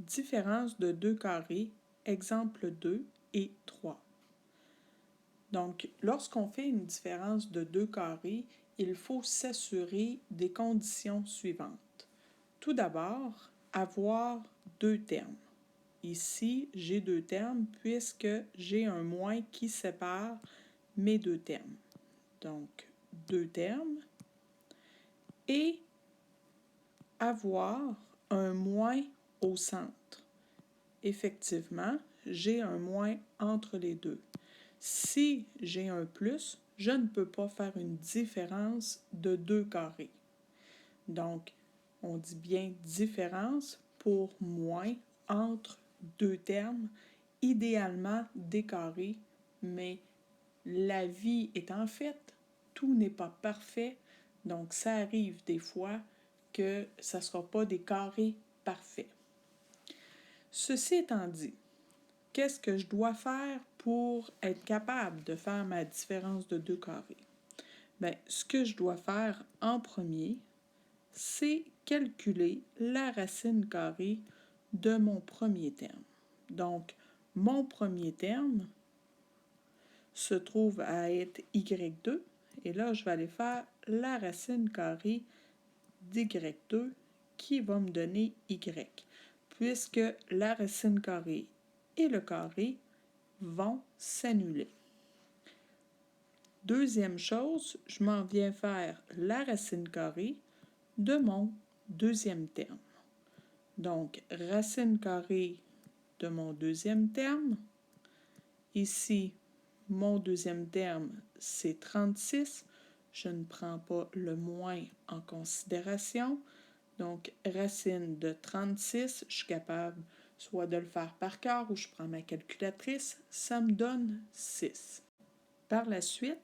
différence de deux carrés, exemple 2 et 3. Donc, lorsqu'on fait une différence de deux carrés, il faut s'assurer des conditions suivantes. Tout d'abord, avoir deux termes. Ici, j'ai deux termes puisque j'ai un moins qui sépare mes deux termes. Donc, deux termes. Et avoir un moins au centre. Effectivement, j'ai un moins entre les deux. Si j'ai un plus, je ne peux pas faire une différence de deux carrés. Donc, on dit bien différence pour moins entre deux termes, idéalement des carrés, mais la vie est en fait, tout n'est pas parfait, donc ça arrive des fois que ça ne sera pas des carrés parfaits. Ceci étant dit, qu'est-ce que je dois faire pour être capable de faire ma différence de deux carrés? Bien, ce que je dois faire en premier, c'est calculer la racine carrée de mon premier terme. Donc, mon premier terme se trouve à être y2, et là, je vais aller faire la racine carrée d'y2 qui va me donner y, puisque la racine carrée et le carré vont s'annuler. Deuxième chose, je m'en viens faire la racine carrée de mon deuxième terme. Donc, racine carrée de mon deuxième terme. Ici, mon deuxième terme, c'est 36. Je ne prends pas le moins en considération. Donc, racine de 36, je suis capable soit de le faire par cœur ou je prends ma calculatrice. Ça me donne 6. Par la suite,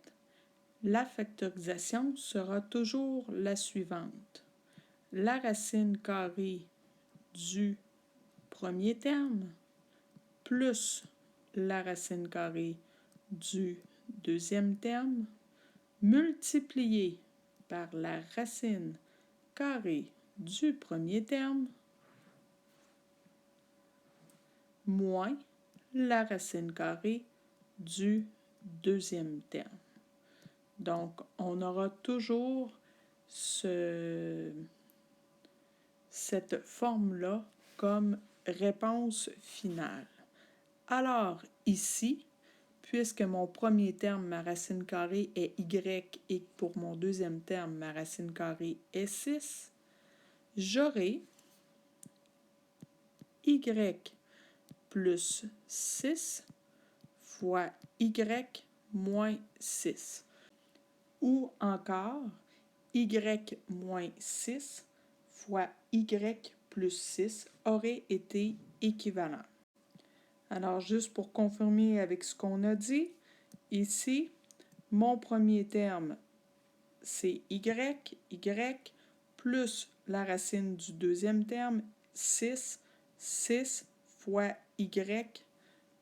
la factorisation sera toujours la suivante. La racine carrée du premier terme plus la racine carrée du deuxième terme multiplié par la racine carrée du premier terme moins la racine carrée du deuxième terme. Donc, on aura toujours cette forme-là comme réponse finale. Alors, ici, puisque mon premier terme, ma racine carrée est y, et pour mon deuxième terme, ma racine carrée est 6, j'aurai y plus 6 fois y moins 6. Ou encore, y moins 6 fois y plus 6 aurait été équivalent. Alors, juste pour confirmer avec ce qu'on a dit, ici, mon premier terme, c'est y plus la racine du deuxième terme, 6 fois y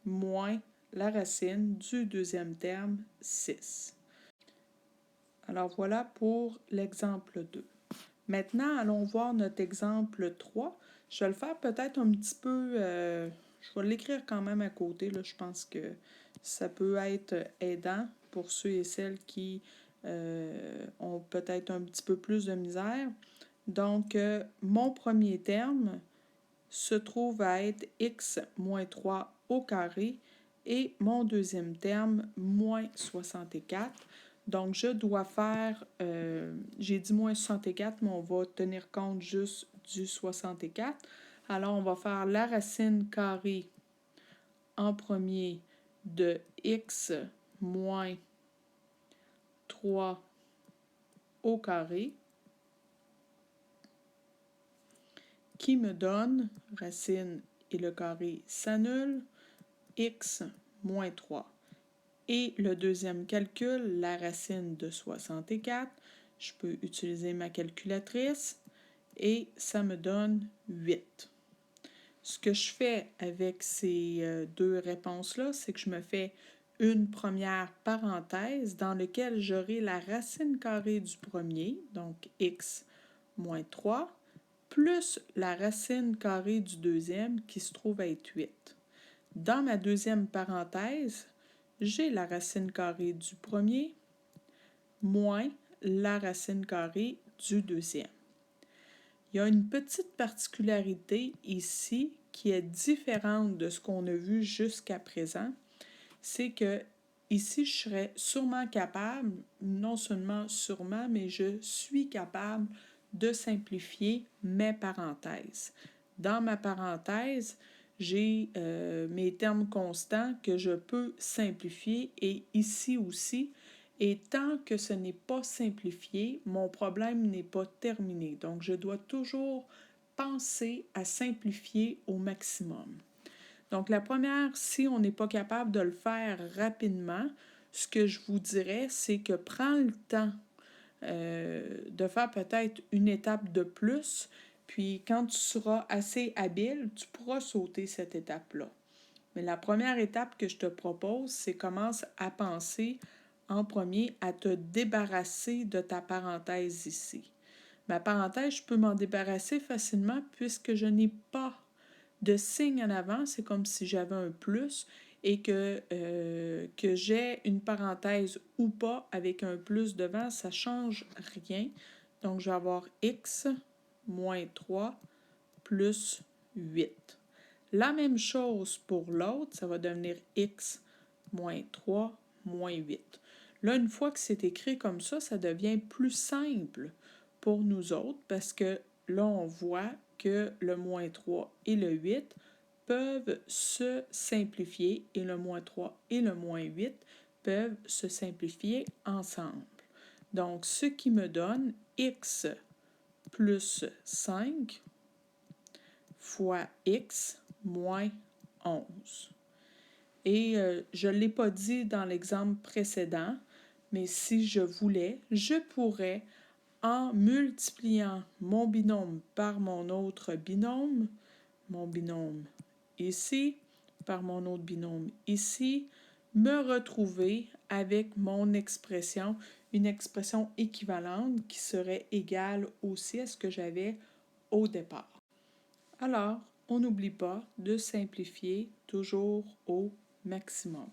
moins la racine du deuxième terme, 6. Alors voilà pour l'exemple 2. Maintenant, allons voir notre exemple 3. Je vais le faire peut-être un petit peu, je vais l'écrire quand même à côté, là, je pense que ça peut être aidant pour ceux et celles qui ont peut-être un petit peu plus de misère. Donc, mon premier terme se trouve à être x moins 3 au carré et mon deuxième terme, moins 64. Donc, je dois faire, j'ai dit moins 64, mais on va tenir compte juste du 64. Alors, on va faire la racine carrée en premier de x moins 3 au carré, qui me donne, racine et le carré s'annulent, x moins 3. Et le deuxième calcul, la racine de 64, je peux utiliser ma calculatrice et ça me donne 8. Ce que je fais avec ces deux réponses-là, c'est que je me fais une première parenthèse dans laquelle j'aurai la racine carrée du premier, donc x moins 3, plus la racine carrée du deuxième qui se trouve à être 8. Dans ma deuxième parenthèse, j'ai la racine carrée du premier moins la racine carrée du deuxième. Il y a une petite particularité ici qui est différente de ce qu'on a vu jusqu'à présent. C'est que ici, je serais sûrement capable, non seulement sûrement, mais je suis capable de simplifier mes parenthèses. Dans ma parenthèse, j'ai mes termes constants que je peux simplifier et ici aussi. Et tant que ce n'est pas simplifié, mon problème n'est pas terminé. Donc, je dois toujours penser à simplifier au maximum. Donc, la première, si on n'est pas capable de le faire rapidement, ce que je vous dirais, c'est que prends le temps de faire peut-être une étape de plus, puis quand tu seras assez habile, tu pourras sauter cette étape-là. Mais la première étape que je te propose, c'est commence à penser en premier à te débarrasser de ta parenthèse ici. Ma parenthèse, je peux m'en débarrasser facilement puisque je n'ai pas de signe en avant. C'est comme si j'avais un plus et que j'ai une parenthèse ou pas avec un plus devant, ça ne change rien. Donc, je vais avoir x moins 3 plus 8. La même chose pour l'autre, ça va devenir x moins 3 moins 8. Là, une fois que c'est écrit comme ça devient plus simple pour nous autres parce que là, on voit que le moins 3 et le 8 peuvent se simplifier et le moins 3 et le moins 8 peuvent se simplifier ensemble. Donc, ce qui me donne x plus 5 fois x moins 11. Et je ne l'ai pas dit dans l'exemple précédent, mais si je voulais, je pourrais, en multipliant mon binôme par mon autre binôme ici, par mon autre binôme ici, me retrouver avec mon expression, une expression équivalente qui serait égale aussi à ce que j'avais au départ. Alors, on n'oublie pas de simplifier toujours au maximum.